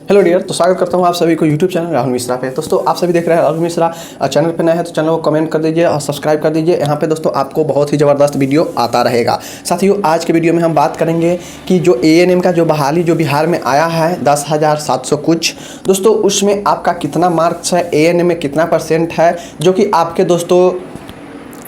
Hello dear, तो स्वागत करता हूं आप सभी को यूट्यूब चैनल राहुल मिश्रा पे। दोस्तों आप सभी देख रहे हैं राहुल मिश्रा। चैनल पे नए हैं तो चैनल को कमेंट कर दीजिए और सब्सक्राइब कर दीजिए। यहाँ पे दोस्तों आपको बहुत ही ज़बरदस्त वीडियो आता रहेगा। साथियों आज के वीडियो में हम बात करेंगे कि जो एएनएम का जो बहाली जो बिहार में आया है 10,700 कुछ, दोस्तों उसमें आपका कितना मार्क्स है, एएनएम में कितना % है, जो कि आपके दोस्तों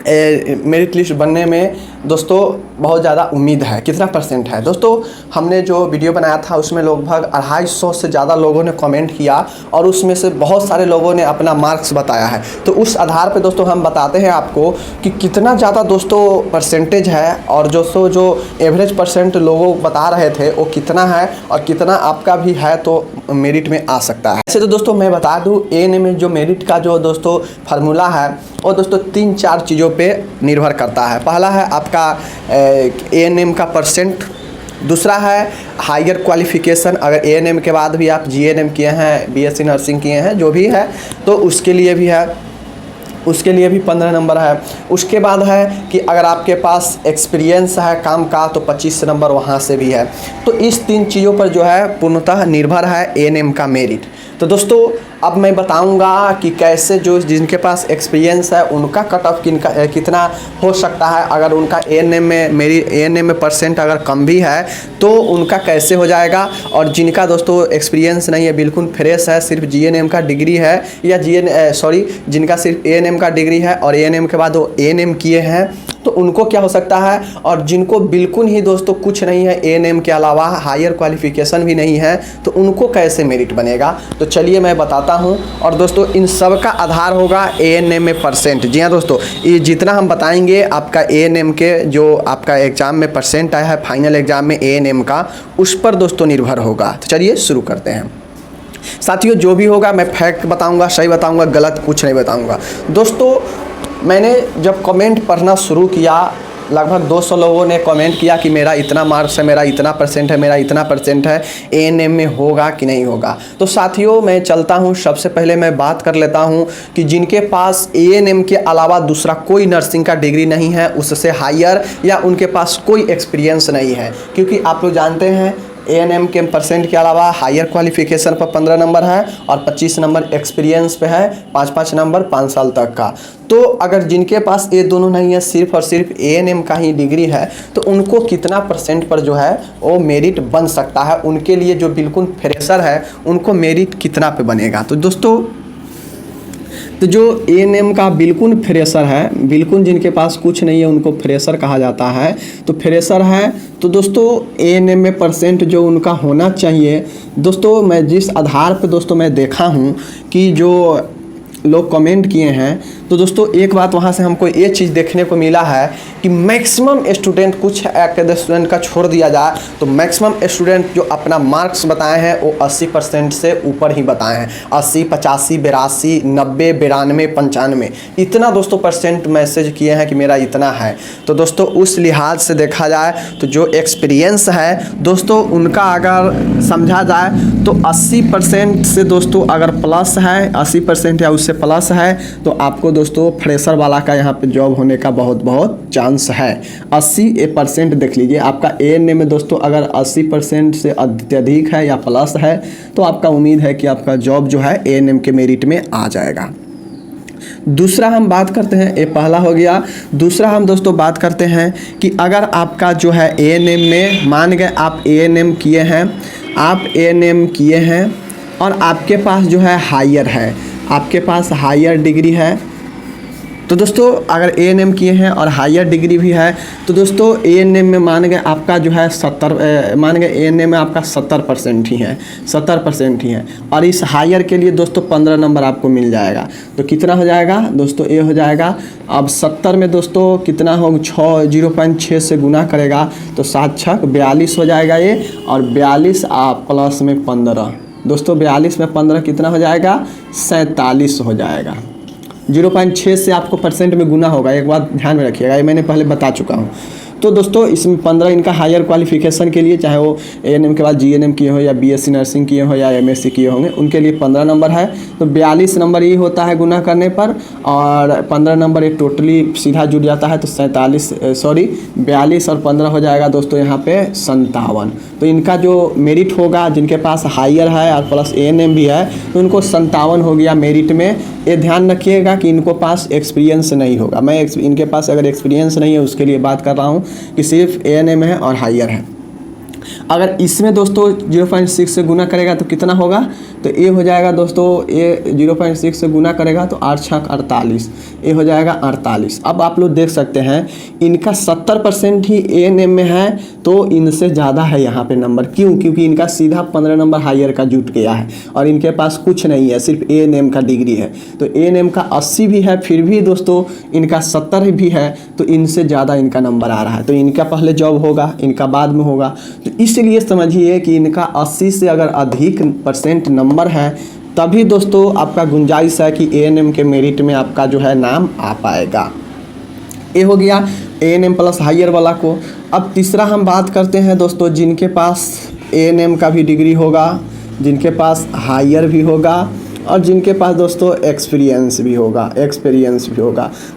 मेरिट लिस्ट बनने में दोस्तों बहुत ज़्यादा उम्मीद है। कितना % है दोस्तों, हमने जो वीडियो बनाया था उसमें लगभग 250 से ज़्यादा लोगों ने कमेंट किया और उसमें से बहुत सारे लोगों ने अपना मार्क्स बताया है। तो उस आधार पे दोस्तों हम बताते हैं आपको कि कितना ज़्यादा दोस्तों % है और दोस्तों जो एवरेज % लोगों बता रहे थे वो कितना है और कितना आपका भी है तो मेरिट में आ सकता है। ऐसे तो दोस्तों मैं बता दूँ एएनएम में जो मेरिट का जो दोस्तों फार्मूला है वो दोस्तों 3-4 चीज़ों पे निर्भर करता है। पहला है आपका एएनएम का %, दूसरा है हायर क्वालिफिकेशन। अगर एएनएम के बाद भी आप जीएनएम किए हैं, बीएससी नर्सिंग किए हैं, जो भी है तो उसके लिए भी है, उसके लिए भी 15 नंबर है। उसके बाद है कि अगर आपके पास एक्सपीरियंस है काम का तो 25 नंबर वहाँ से भी है। तो इस 3 चीज़ों पर जो है पूर्णतः निर्भर है एएनएम का मेरिट। तो दोस्तों अब मैं बताऊंगा कि कैसे जो जिनके पास एक्सपीरियंस है उनका कट ऑफ कितना हो सकता है। अगर उनका एएनएम में एएनएम में % अगर कम भी है तो उनका कैसे हो जाएगा, और जिनका दोस्तों एक्सपीरियंस नहीं है, बिल्कुल फ्रेश है, सिर्फ जीएनएम का डिग्री है या जिनका सिर्फ एएनएम का डिग्री है और एएनएम के बाद वो एएनएम किए हैं तो उनको क्या हो सकता है। और जिनको बिल्कुल ही दोस्तों कुछ नहीं है, एएनएम के अलावा हायर क्वालिफिकेशन भी नहीं है, तो उनको कैसे मेरिट बनेगा। तो चलिए मैं बताता हूं। और दोस्तों इन सब का आधार होगा एएनएम में %। जी हाँ दोस्तों, ये जितना हम बताएंगे आपका एएनएम के जो आपका एग्ज़ाम में % आया है फाइनल एग्ज़ाम में एएनएम का, उस पर दोस्तों निर्भर होगा। तो चलिए शुरू करते हैं। साथियों जो भी होगा मैं फैक्ट बताऊँगा, सही बताऊँगा, गलत कुछ नहीं बताऊँगा। दोस्तों मैंने जब कमेंट पढ़ना शुरू किया लगभग 200 लोगों ने कमेंट किया कि मेरा इतना मार्क्स है, मेरा इतना % है, मेरा इतना % है, एएनएम में होगा कि नहीं होगा। तो साथियों मैं चलता हूं, सबसे पहले मैं बात कर लेता हूं कि जिनके पास एएनएम के अलावा दूसरा कोई नर्सिंग का डिग्री नहीं है, उससे हायर या उनके पास कोई एक्सपीरियंस नहीं है, क्योंकि आप लोग जानते हैं एएनएम के % के अलावा हायर क्वालिफिकेशन पर 15 नंबर है और 25 नंबर एक्सपीरियंस पे है, 5-5 नंबर 5 साल तक का। तो अगर जिनके पास ये दोनों नहीं है, सिर्फ और सिर्फ एएनएम का ही डिग्री है, तो उनको कितना % पर जो है वो मेरिट बन सकता है। उनके लिए जो बिल्कुल फ्रेशर है उनको मेरिट कितना पे बनेगा। तो दोस्तों तो जो एएनएम का बिल्कुल फ्रेशर है, बिल्कुल जिनके पास कुछ नहीं है उनको फ्रेशर कहा जाता है। तो फ्रेशर है तो दोस्तों एएनएम में % जो उनका होना चाहिए, दोस्तों मैं जिस आधार पे दोस्तों मैं देखा हूँ कि जो लोग कमेंट किए हैं, तो दोस्तों एक बात वहाँ से हमको ये चीज़ देखने को मिला है कि मैक्सिमम स्टूडेंट, कुछ एक स्टूडेंट का छोड़ दिया जाए तो मैक्सिमम स्टूडेंट जो अपना मार्क्स बताए हैं वो 80% से ऊपर ही बताए हैं। 80, 85, 82, 90, 92, 95 इतना दोस्तों % मैसेज किए हैं कि मेरा इतना है। तो दोस्तों उस लिहाज से देखा जाए तो जो एक्सपीरियंस है दोस्तों उनका अगर समझा जाए तो 80% से दोस्तों अगर प्लस है, 80% या उससे प्लस है तो आपको दोस्तों फ्रेशर वाला का यहाँ पे जॉब होने का बहुत चांस है। 80% देख लीजिए आपका एएनएम में दोस्तों अगर 80% से अत्यधिक है या प्लस है तो आपका उम्मीद है कि आपका जॉब जो है एएनएम के मेरिट में आ जाएगा। दूसरा हम बात करते हैं, ये पहला हो गया। दूसरा हम दोस्तों बात करते हैं कि अगर आपका जो है एएनएम में, मान गए आप एएनएम किए हैं, आप एएनएम किए हैं और आपके पास जो है हायर है, आपके पास हायर डिग्री है, तो दोस्तों अगर एएनएम किए हैं और हायर डिग्री भी है तो दोस्तों एएनएम में मान गए आपका जो है 70, मान गए एएनएम में आपका 70% ही है, 70% ही है। और इस हायर के लिए दोस्तों 15 नंबर आपको मिल जाएगा। तो कितना हो जाएगा दोस्तों, ये हो जाएगा अब 70 में दोस्तों कितना हो, 0.6 से गुना करेगा तो 7×6 42 हो जाएगा ये, और 42 आप प्लस में 15 दोस्तों, 42 में 15 कितना हो जाएगा, 47 हो जाएगा। 0.6 से आपको % में गुना होगा, एक बात ध्यान में रखिएगा, ये मैंने पहले बता चुका हूँ। तो दोस्तों इसमें 15 इनका हायर क्वालिफिकेशन के लिए, चाहे वो ANM के बाद GNM किए हो या BSc नर्सिंग किए हो या MSc किए होंगे, उनके लिए 15 नंबर है। तो 42 नंबर ये होता है गुना करने पर, और 15 नंबर एक टोटली सीधा जुड़ जाता है, तो 42 और 15 हो जाएगा दोस्तों यहाँ पे 57। तो इनका जो मेरिट होगा, जिनके पास हायर है और प्लस ANM भी है, तो उनको 57 हो गया मेरिट में। ये ध्यान रखिएगा कि इनको पास एक्सपीरियंस नहीं होगा। मैं इनके पास अगर एक्सपीरियंस नहीं है उसके लिए बात कर रहा हूँ कि सिर्फ ANM है और हायर है। अगर इसमें दोस्तों 0.6 से गुना करेगा तो कितना होगा, तो ये हो जाएगा दोस्तों, ये 0.6 से गुना करेगा तो 8 छक 48, ये हो जाएगा 48। अब आप लोग देख सकते हैं इनका 70% ही ANM में है, तो इनसे ज़्यादा है यहाँ पे नंबर। क्यों? क्योंकि इनका सीधा 15 नंबर हायर का जुट गया है और इनके पास कुछ नहीं है, सिर्फ ANM का डिग्री है। तो ANM का 80 भी है, फिर भी दोस्तों इनका 70 भी है, तो इनसे ज़्यादा इनका नंबर आ रहा है। तो इनका पहले जॉब होगा, इनका बाद में होगा। तो इसलिए समझिए कि इनका 80 से अगर अधिक % नंबर है, तभी दोस्तों आपका गुंजाइश है कि ANM के मेरिट में आपका जो है नाम आ पाएगा। ये हो गया ANM प्लस हायर वाला को। अब तीसरा हम बात करते हैं दोस्तों, जिनके पास ANM का भी डिग्री होगा, जिनके पास हायर भी होगा और जिनके पास दोस्तों एक्सपीरियंस भी होगा।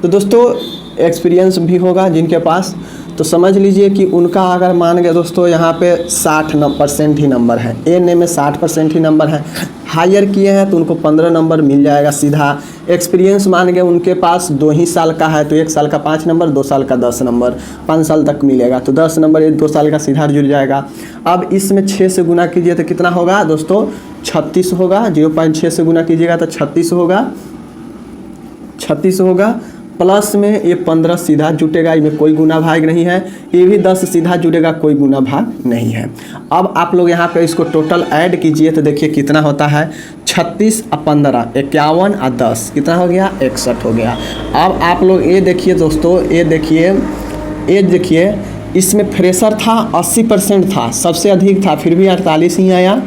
तो दोस्तों एक्सपीरियंस भी होगा जिनके पास, तो समझ लीजिए कि उनका अगर मान गए दोस्तों यहाँ पे 60% ही नंबर है। ANM में 60% ही नंबर है। हायर किए हैं तो उनको 15 नंबर मिल जाएगा सीधा। एक्सपीरियंस मान गए उनके पास 2 ही साल का है, तो 1 साल का 5 नंबर, 2 साल का 10 नंबर, 5 साल तक मिलेगा, तो 10 नंबर ये 2 साल का सीधा जुड़ जाएगा। अब इसमें 6 से गुना कीजिए तो कितना होगा दोस्तों, 36 होगा। 0.6 से गुना कीजिएगा तो 36 होगा। प्लस में ये 15 सीधा जुटेगा, इसमें कोई गुना भाग नहीं है। ये भी 10 सीधा जुड़ेगा, कोई गुना भाग नहीं है। अब आप लोग यहाँ पे इसको टोटल ऐड कीजिए तो देखिए कितना होता है, 36 और 15 51 और 10 कितना हो गया, 61 हो गया। अब आप लोग ये देखिए दोस्तों, ये देखिए इसमें फ्रेशर था 80% था, सबसे अधिक था, फिर भी 48 ही आया।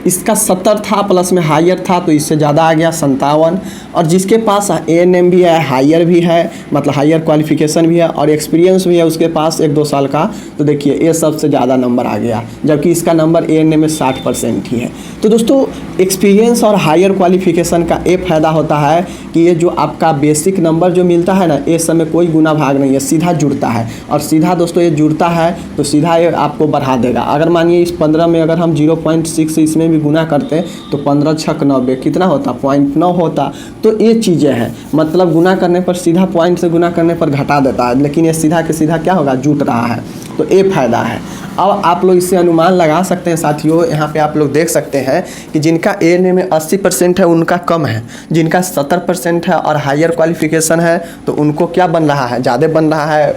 इसका 70 था, प्लस में हायर था तो इससे ज़्यादा आ गया 57। और जिसके पास ANM भी है, हायर भी है, मतलब हायर क्वालिफिकेशन भी है और एक्सपीरियंस भी है उसके पास 1-2 साल का, तो देखिए ये सबसे ज़्यादा नंबर आ गया, जबकि इसका नंबर ANM में 60% ही है। तो दोस्तों एक्सपीरियंस और हायर क्वालिफिकेशन का ये फ़ायदा होता है कि ये जो आपका बेसिक नंबर जो मिलता है ना, ये समय कोई गुना भाग नहीं है, सीधा जुड़ता है। और सीधा दोस्तों ये जुड़ता है तो सीधा ये आपको बढ़ा देगा। अगर मानिए इस 15 में अगर हम 0.6 से इसमें भी गुना करते तो 15 छक 90 कितना होता, 0.9 होता। तो ये चीज़ें हैं, मतलब गुना करने पर सीधा पॉइंट से गुना करने पर घटा देता है, लेकिन ये सीधा के सीधा क्या होगा, जुट रहा है। तो ये फ़ायदा है। अब आप लोग इससे अनुमान लगा सकते हैं साथियों, यहाँ पे आप लोग देख सकते हैं कि जिनका ANM में 80% है उनका कम है, जिनका 70% है और हायर क्वालिफिकेशन है तो उनको क्या बन रहा है, ज़्यादा बन रहा है,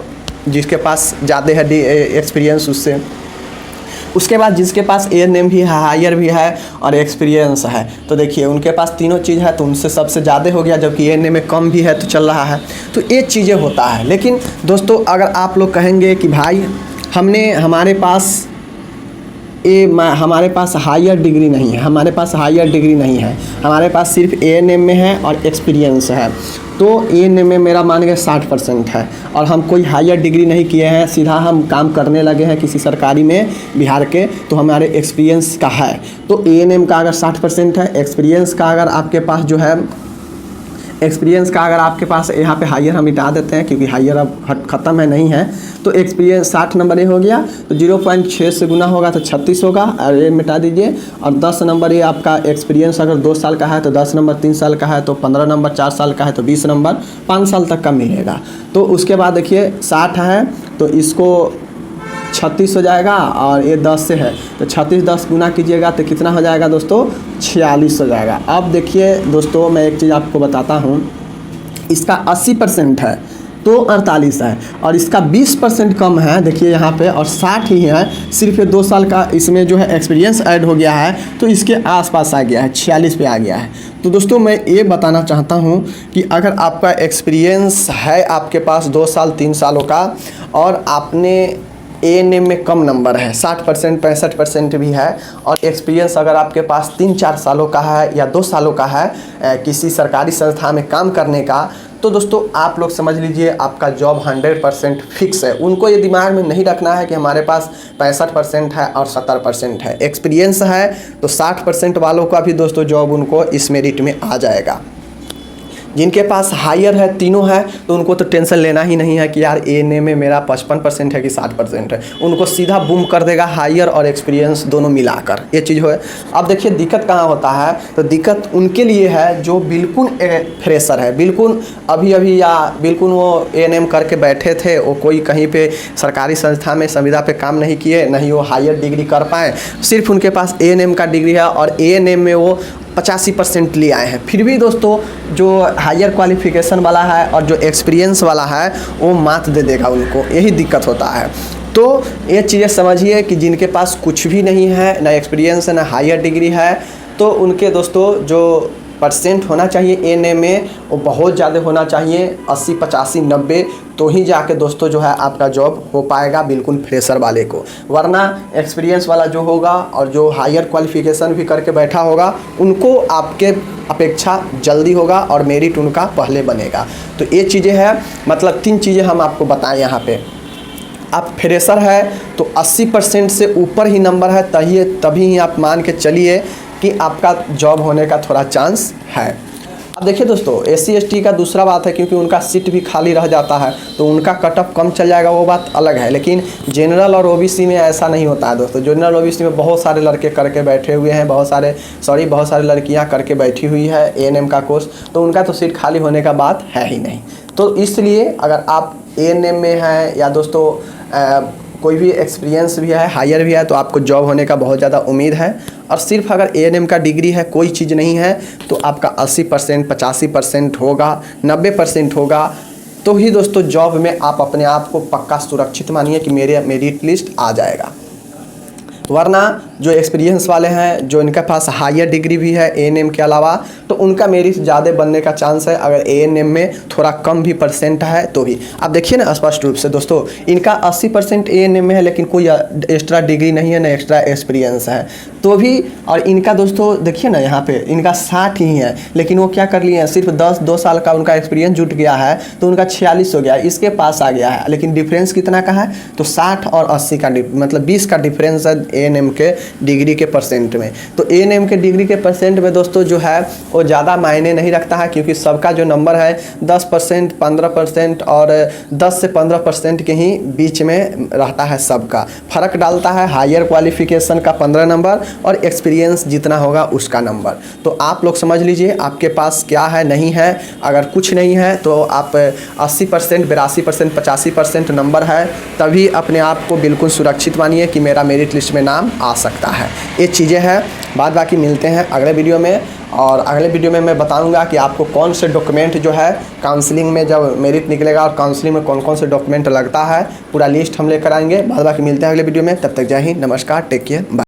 जिसके पास ज़्यादा है एक्सपीरियंस उससे। उसके बाद जिसके पास ANM भी है, हायर भी है और एक्सपीरियंस है, तो देखिए उनके पास तीनों चीज़ है तो उनसे सबसे ज़्यादा हो गया, जबकि ANM में कम भी है तो चल रहा है। तो ये चीज़ें होता है। लेकिन दोस्तों अगर आप लोग कहेंगे कि भाई हमारे पास हायर डिग्री नहीं है, हमारे पास सिर्फ ANM में है और एक्सपीरियंस है, तो ANM में मेरा मान के 60% है और हम कोई हायर डिग्री नहीं किए हैं, सीधा हम काम करने लगे हैं किसी सरकारी में बिहार के, तो हमारे एक्सपीरियंस का है। तो ANM का अगर 60% है, एक्सपीरियंस का अगर आपके पास जो है यहाँ पे हायर हम मिटा देते हैं क्योंकि हायर अब ख़त्म है, नहीं है, तो एक्सपीरियंस 60 नंबर ये हो गया। तो 0.6 से गुना होगा तो 36 होगा, और ये मिटा दीजिए। और 10 नंबर ये आपका एक्सपीरियंस अगर 2 साल का है तो 10 नंबर, 3 साल का है तो 15 नंबर, 4 साल का है तो 20 नंबर, 5 साल तक का मिलेगा। तो उसके बाद देखिए 60 है तो इसको 36 हो जाएगा और ये 10 से है तो 36 10 गुना कीजिएगा तो कितना हो जाएगा दोस्तों, 46 हो जाएगा। अब देखिए दोस्तों मैं एक चीज़ आपको बताता हूँ, इसका 80% है तो 48 है और इसका 20% कम है, देखिए यहाँ पे, और 60 ही है, सिर्फ 2 साल का इसमें जो है एक्सपीरियंस ऐड हो गया है तो इसके आसपास आ गया है, 46 पे आ गया है। तो दोस्तों मैं ये बताना चाहता हूँ कि अगर आपका एक्सपीरियंस है आपके पास 2 साल 3 सालों का और आपने ANM में कम नंबर है, 60% 65% भी है, और एक्सपीरियंस अगर आपके पास 3-4 सालों का है या 2 सालों का है किसी सरकारी संस्था में काम करने का, तो दोस्तों आप लोग समझ लीजिए आपका जॉब 100% फिक्स है। उनको ये दिमाग में नहीं रखना है कि हमारे पास 65% है और 70% है। एक्सपीरियंस है तो 60% वालों का भी दोस्तों जॉब उनको इस मेरिट में आ जाएगा। जिनके पास हायर है, तीनों है, तो उनको तो टेंशन लेना ही नहीं है कि यार एएनएम में मेरा 55% है कि 60% है। उनको सीधा बूम कर देगा हायर और एक्सपीरियंस दोनों मिलाकर, ये चीज़ है। अब देखिए दिक्कत कहाँ होता है, तो दिक्कत उनके लिए है जो बिल्कुल फ्रेशर है, बिल्कुल अभी या बिल्कुल वो एएनएम करके बैठे थे, वो कोई कहीं पे सरकारी संस्था में संविदा पे काम नहीं किए, नहीं वो हायर डिग्री कर पाए, सिर्फ उनके पास एएनएम का डिग्री है और एएनएम में वो 85% ले आए हैं। फिर भी दोस्तों जो हायर क्वालिफिकेशन वाला है और जो एक्सपीरियंस वाला है वो मात दे देगा उनको, यही दिक्कत होता है। तो ये चीज़ें समझिए कि जिनके पास कुछ भी नहीं है, ना एक्सपीरियंस है ना हायर डिग्री है, तो उनके दोस्तों जो परसेंट होना चाहिए एएनएम में वो बहुत ज़्यादा होना चाहिए, 80 85 90, तो ही जाके दोस्तों जो है आपका जॉब हो पाएगा बिल्कुल फ्रेशर वाले को। वरना एक्सपीरियंस वाला जो होगा और जो हायर क्वालिफिकेशन भी करके बैठा होगा उनको आपके अपेक्षा जल्दी होगा और मेरिट उनका पहले बनेगा। तो ये चीज़ें हैं, मतलब 3 चीज़ें हम आपको बताएं यहाँ पे। आप फ्रेशर है तो 80% से ऊपर ही नंबर है, तभी ही आप मान के चलिए कि आपका जॉब होने का थोड़ा चांस है। अब देखिए दोस्तों SC ST का दूसरा बात है, क्योंकि उनका सीट भी खाली रह जाता है तो उनका कट ऑफ कम चल जाएगा, वो बात अलग है। लेकिन जनरल और OBC में ऐसा नहीं होता है दोस्तों। जनरल OBC में बहुत सारे लड़के करके बैठे हुए हैं, बहुत सारे लड़कियां करके बैठी हुई है एएनएम का कोर्स, तो उनका तो सीट खाली होने का बात है ही नहीं। तो इसलिए अगर आप एएनएम में हैं या दोस्तों कोई भी एक्सपीरियंस भी है, हायर भी है, तो आपको जॉब होने का बहुत ज़्यादा उम्मीद है। और सिर्फ अगर एएनएम का डिग्री है, कोई चीज़ नहीं है, तो आपका 80% 85% होगा, 90% होगा, तो ही दोस्तों जॉब में आप अपने आप को पक्का सुरक्षित मानिए कि मेरे मेरिट लिस्ट आ जाएगा। वरना जो एक्सपीरियंस वाले हैं, जो इनके पास हायर डिग्री भी है एएनएम के अलावा, तो उनका मेरिट ज़्यादा बनने का चांस है अगर एएनएम में थोड़ा कम भी परसेंट है तो भी। आप देखिए ना स्पष्ट रूप से दोस्तों, इनका 80% एएनएम में है लेकिन कोई एक्स्ट्रा डिग्री नहीं है, ना एक्स्ट्रा एक्सपीरियंस है तो भी। और इनका दोस्तों देखिए ना यहाँ पे इनका 60 ही है, लेकिन वो क्या कर लिए हैं, सिर्फ 2 साल का उनका एक्सपीरियंस जुट गया है तो उनका 46 हो गया, इसके पास आ गया है। लेकिन डिफरेंस कितना का है, तो 60 और 80 का मतलब 20 का डिफरेंस है एएनएम के डिग्री के परसेंट में। तो एएनएम के डिग्री के परसेंट में दोस्तों जो है वो ज़्यादा मायने नहीं रखता है, क्योंकि सबका जो नंबर है 10% 15% और 10 से 15% के ही बीच में रहता है। सबका फ़र्क डालता है हायर क्वालिफिकेशन का 15 नंबर और एक्सपीरियंस जितना होगा उसका नंबर। तो आप लोग समझ लीजिए आपके पास क्या है, नहीं है। अगर कुछ नहीं है तो आप 80% 82% 85% नंबर है, तभी अपने आप को बिल्कुल सुरक्षित मानिए कि मेरा मेरिट लिस्ट में नाम आ सकता है। ये चीज़ें हैं, बाद बाकी मिलते हैं अगले वीडियो में। और अगले वीडियो में मैं बताऊंगा कि आपको कौन से डॉक्यूमेंट जो है काउंसलिंग में जब मेरिट निकलेगा और काउंसलिंग में कौन कौन से डॉक्यूमेंट लगता है, पूरा लिस्ट हम लेकर आएंगे। बाद बाकी मिलते हैं अगले वीडियो में। तब तक जय हिंद, नमस्कार, टेक केयर, बाय।